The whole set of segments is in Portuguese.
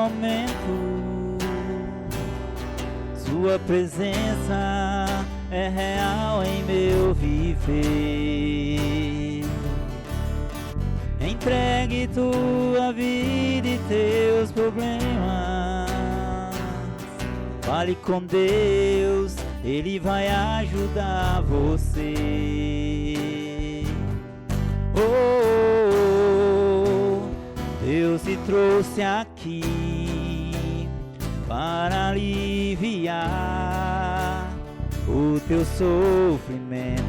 momento. Sua presença é real em meu viver. Entregue tua vida e teus problemas. Fale com Deus, Ele vai ajudar você. Oh, Deus te trouxe aqui para aliviar o teu sofrimento.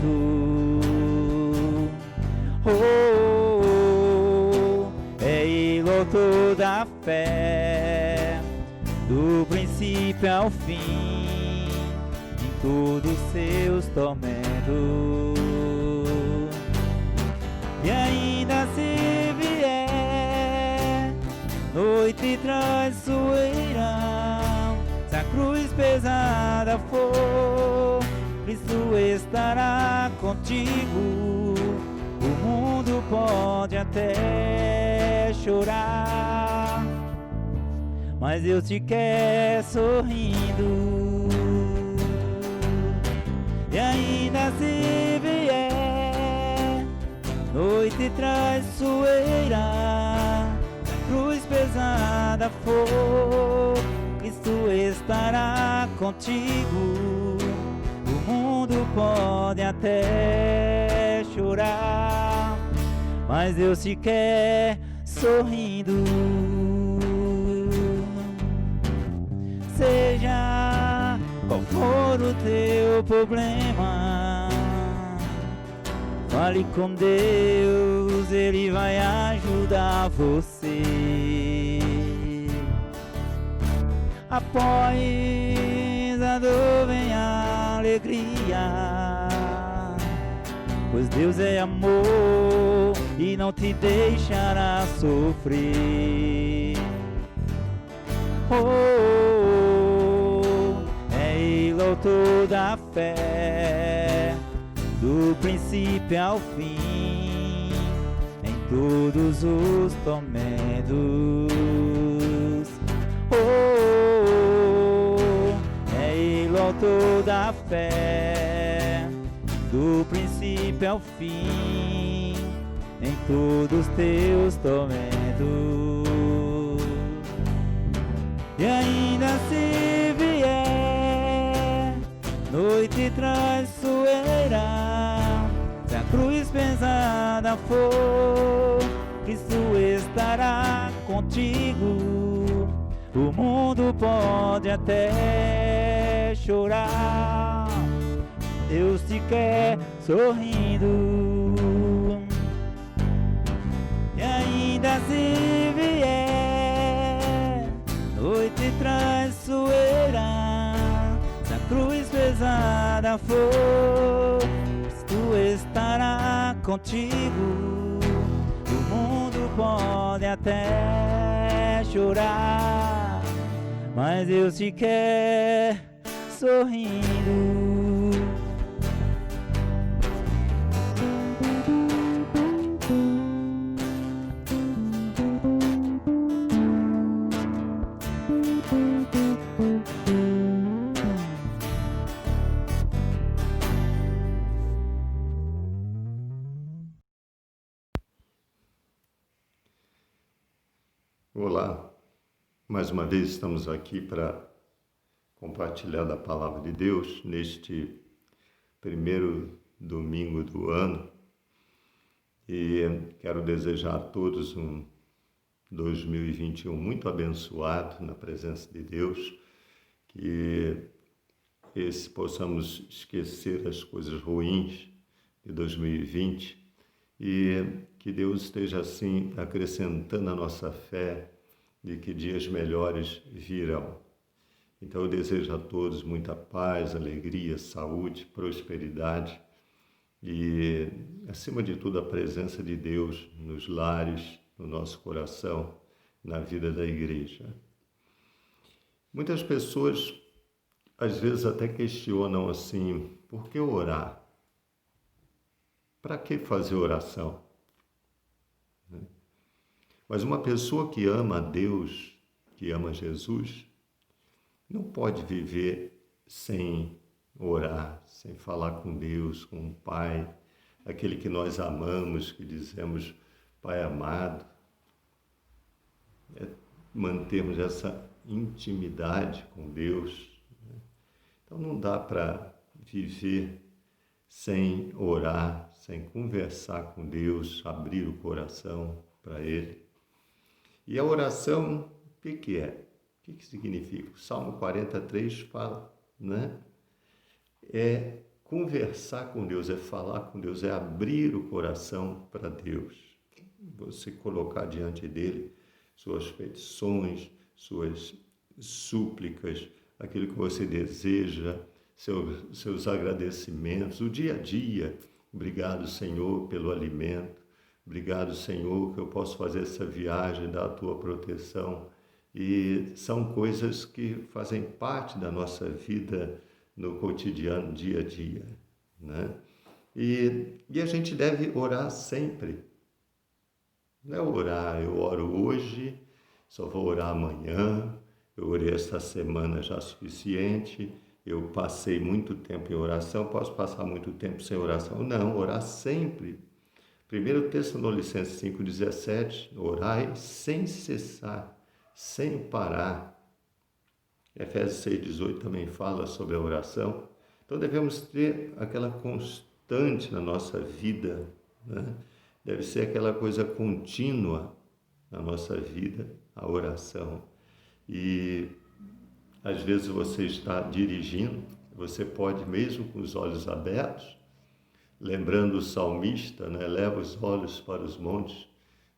Oh, é Ele o autor da fé, do princípio ao fim, em todos os seus tormentos. E ainda se vier noite traiçoeira, se a cruz pesada for, Cristo estará contigo. O mundo pode até chorar, mas Deus te quer sorrindo. E ainda se vier noite traiçoeira, se a cruz pesada for, Cristo estará contigo. O mundo pode até chorar, mas Deus te quer sorrindo. Seja qual for o teu problema, fale com Deus, Ele vai ajudar você. Após a dor vem a alegria, pois Deus é amor e não te deixará sofrer. Oh, é Ele o autor da fé, do princípio ao fim, em todos os tormentos. Oh, é Ele o autor da fé, do princípio ao fim, em todos os teus tormentos. E ainda se vier noite traiçoeira, se a cruz pesada for, Cristo estará contigo. O mundo pode até chorar, Deus te quer sorrindo. E ainda se vier noite traiçoeira, se a cruz pesada for, Cristo estará contigo. O mundo pode até chorar, mas Deus te quer sorrindo. Olá, mais uma vez estamos aqui para compartilhar da Palavra de Deus neste primeiro domingo do ano e quero desejar a todos um 2021 muito abençoado na presença de Deus, que possamos esquecer as coisas ruins de 2020 e que Deus esteja assim acrescentando a nossa fé de que dias melhores virão. Então eu desejo a todos muita paz, alegria, saúde, prosperidade e, acima de tudo, a presença de Deus nos lares, no nosso coração, na vida da igreja. Muitas pessoas às vezes até questionam assim, por que orar? Para que fazer oração? Mas uma pessoa que ama a Deus, que ama Jesus não pode viver sem orar, sem falar com Deus, com o Pai, aquele que nós amamos, que dizemos Pai amado. É mantermos essa intimidade com Deus. Então não dá para viver sem orar, sem conversar com Deus, abrir o coração para Ele. E a oração, o que é? O que significa? O Salmo 43 fala, né? É conversar com Deus, é falar com Deus, é abrir o coração para Deus. Você colocar diante dele suas petições, suas súplicas, aquilo que você deseja, seus agradecimentos, o dia a dia. Obrigado, Senhor, pelo alimento. Obrigado, Senhor, que eu posso fazer essa viagem da tua proteção. E são coisas que fazem parte da nossa vida no cotidiano, dia a dia, né? E a gente deve orar sempre. Não é orar, eu oro hoje, só vou orar amanhã, eu orei esta semana já suficiente, eu passei muito tempo em oração, posso passar muito tempo sem oração? Não, orar sempre. 1 Tessalonicenses 5,17, orai sem cessar, sem parar. Efésios 6,18 também fala sobre a oração. Então devemos ter aquela constante na nossa vida, né? Deve ser aquela coisa contínua na nossa vida, a oração. E às vezes você está dirigindo, você pode, mesmo com os olhos abertos, lembrando o salmista, né? Leva os olhos para os montes,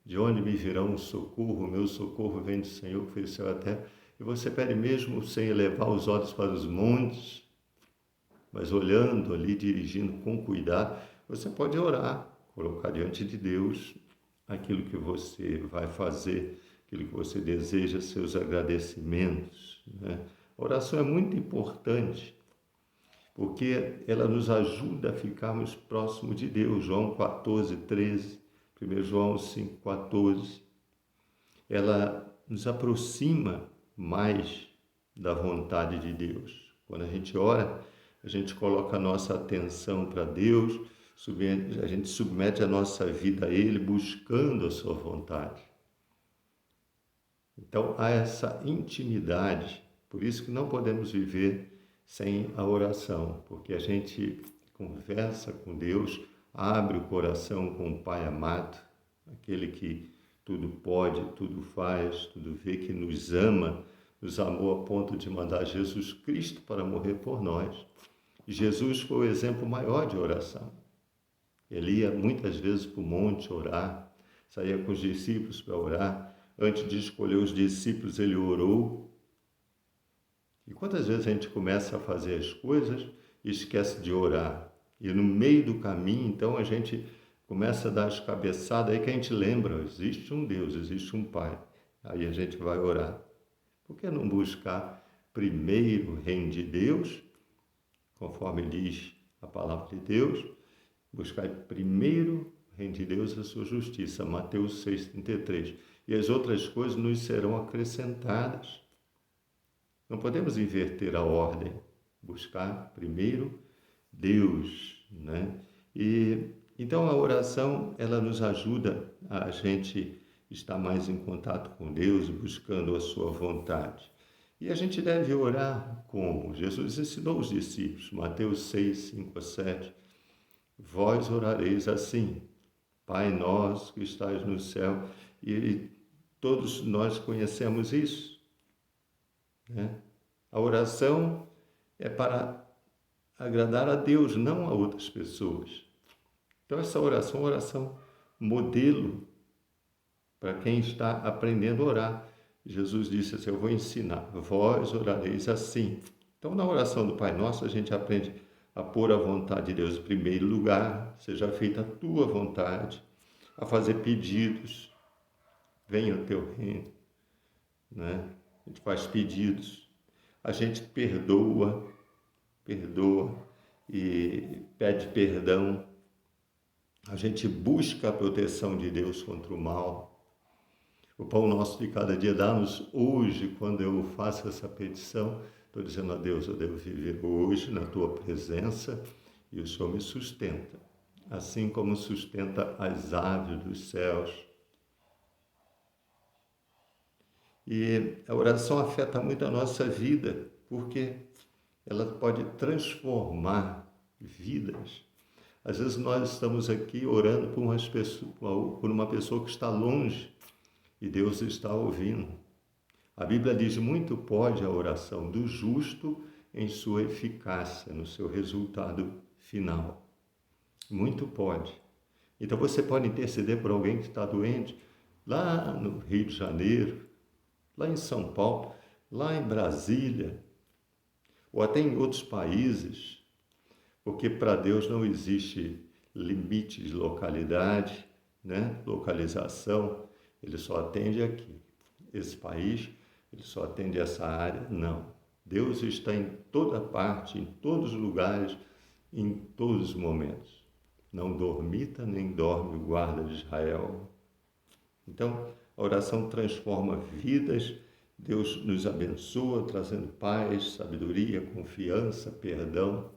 de onde me virão o socorro? O meu socorro vem do Senhor que fez o céu e a terra. E você pede mesmo sem elevar os olhos para os montes, mas olhando ali, dirigindo com cuidado, você pode orar, colocar diante de Deus aquilo que você vai fazer, aquilo que você deseja, seus agradecimentos, né? A oração é muito importante, porque ela nos ajuda a ficarmos próximos de Deus. João 14:13, 1 João 5:14, ela nos aproxima mais da vontade de Deus. Quando a gente ora, a gente coloca a nossa atenção para Deus, a gente submete a nossa vida a Ele, buscando a sua vontade. Então, há essa intimidade, por isso que não podemos viver sem a oração, porque a gente conversa com Deus, abre o coração com o Pai amado, aquele que tudo pode, tudo faz, tudo vê, que nos ama, nos amou a ponto de mandar Jesus Cristo para morrer por nós. E Jesus foi o exemplo maior de oração. Ele ia muitas vezes para o monte orar, saía com os discípulos para orar. Antes de escolher os discípulos, ele orou. E quantas vezes a gente começa a fazer as coisas e esquece de orar? E no meio do caminho, então, a gente começa a dar as cabeçadas, aí que a gente lembra, existe um Deus, existe um Pai. Aí a gente vai orar. Por que não buscar primeiro o reino de Deus, conforme diz a palavra de Deus? Buscar primeiro o reino de Deus e a sua justiça, Mateus 6,33. E as outras coisas nos serão acrescentadas. Não podemos inverter a ordem, buscar primeiro Deus, né? E então a oração, ela nos ajuda a gente estar mais em contato com Deus, buscando a sua vontade. E a gente deve orar como? Jesus ensinou os discípulos, Mateus 6, 5-7. Vós orareis assim, Pai nosso que estás no céu. E todos nós conhecemos isso, né? A oração é para agradar a Deus, não a outras pessoas. Então essa oração é uma oração modelo para quem está aprendendo a orar. Jesus disse assim, eu vou ensinar, vós orareis assim. Então na oração do Pai Nosso a gente aprende a pôr a vontade de Deus em primeiro lugar, seja feita a tua vontade, a fazer pedidos, venha o teu reino, né? A gente faz pedidos, a gente perdoa e pede perdão, a gente busca a proteção de Deus contra o mal. O pão nosso de cada dia dá-nos hoje. Quando eu faço essa petição, estou dizendo a Deus, eu devo viver hoje na tua presença e o Senhor me sustenta, assim como sustenta as aves dos céus. E a oração afeta muito a nossa vida, porque ela pode transformar vidas. Às vezes nós estamos aqui orando por uma pessoa que está longe e Deus está ouvindo. A Bíblia diz: muito pode a oração do justo em sua eficácia, no seu resultado final. Muito pode. Então você pode interceder por alguém que está doente, lá no Rio de Janeiro, lá em São Paulo, lá em Brasília, ou até em outros países, porque para Deus não existe limite de localidade, né? Localização. Ele só atende aqui. Esse país, ele só atende essa área. Não. Deus está em toda parte, em todos os lugares, em todos os momentos. Não dormita nem dorme o guarda de Israel. Então, a oração transforma vidas. Deus nos abençoa, trazendo paz, sabedoria, confiança, perdão.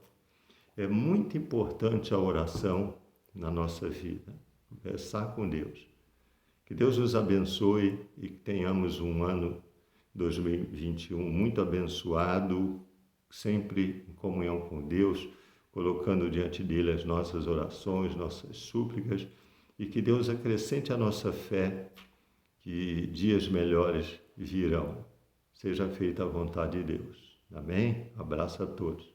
É muito importante a oração na nossa vida. Conversar com Deus. Que Deus nos abençoe e que tenhamos um ano 2021 muito abençoado, sempre em comunhão com Deus, colocando diante dele as nossas orações, nossas súplicas, e que Deus acrescente a nossa fé, que dias melhores virão. Seja feita a vontade de Deus. Amém? Abraço a todos.